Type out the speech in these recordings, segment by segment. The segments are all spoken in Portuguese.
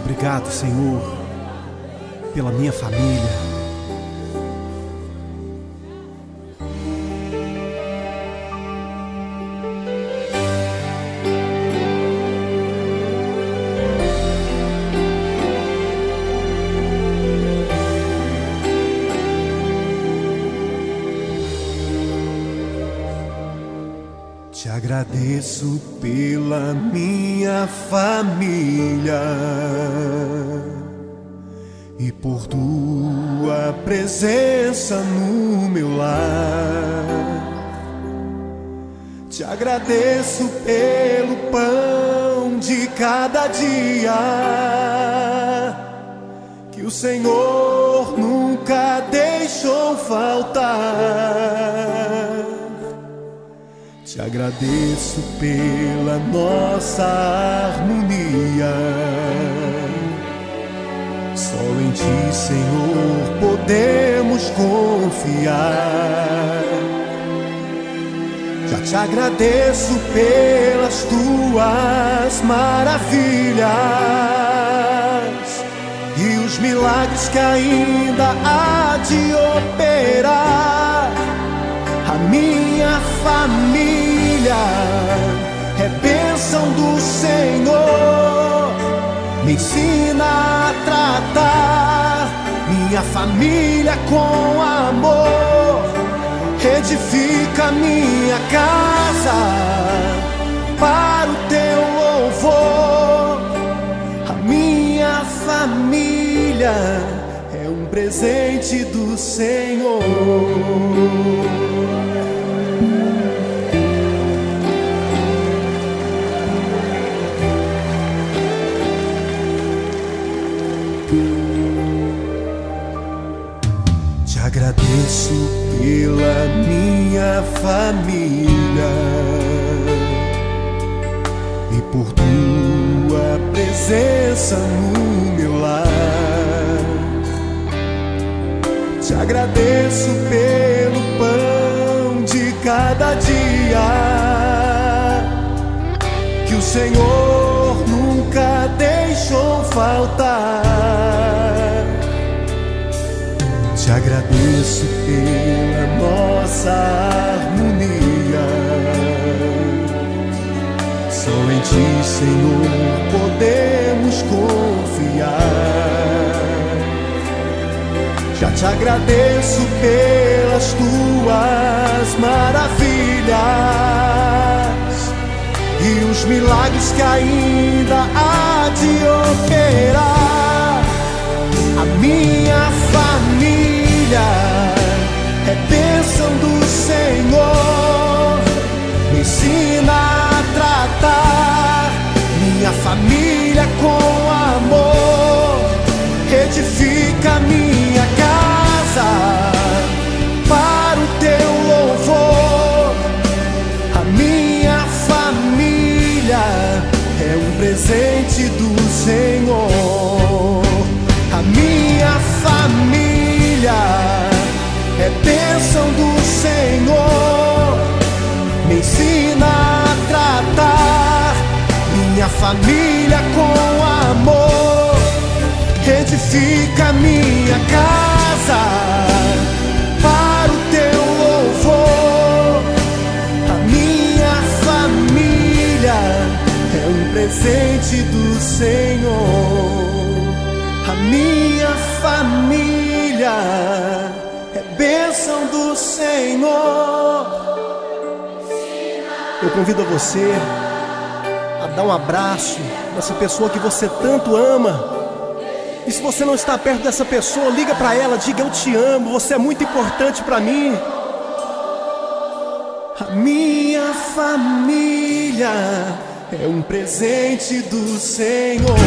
Obrigado, Senhor, pela minha família. Te agradeço pela minha família e por tua presença no meu lar. Te agradeço pelo pão de cada dia que o Senhor nunca deixou faltar. Te agradeço pela nossa harmonia. Só em Ti, Senhor, podemos confiar. Já te agradeço pelas Tuas maravilhas e os milagres que ainda há de operar. A minha família é bênção do Senhor. Me ensina a tratar minha família com amor. Edifica minha casa para o Teu louvor. A minha família é um presente do Senhor. Te agradeço pela minha família e por Tua presença no meu lar. Te agradeço pelo pão de cada dia que o Senhor nunca deixou faltar. Te agradeço pela nossa harmonia. Só em Ti, Senhor, podemos confiar. Já te agradeço pelas Tuas maravilhas e os milagres que ainda há de operar. A minha família é bênção do Senhor. Me ensina a tratar minha família com amor. Edifica minha casa para o Teu louvor. A minha família é um presente do Senhor. A minha família é bênção do Senhor. Me ensina a tratar minha família com amor. Edifica minha casa para o Teu louvor. A minha família é um presente do Senhor. A minha família é bênção do Senhor. Eu convido você a dar um abraço nessa pessoa que você tanto ama. E se você não está perto dessa pessoa, liga para ela, diga: eu te amo, você é muito importante para mim. A minha família é um presente do Senhor.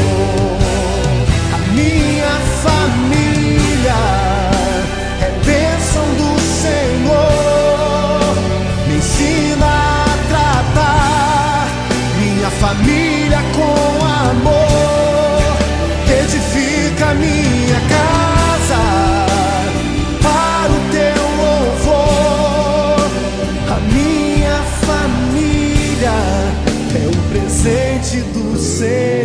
A minha família é bênção do Senhor. Me ensina a tratar minha família com amor. Edifica minha casa para o Teu louvor. A minha família é um presente do Senhor.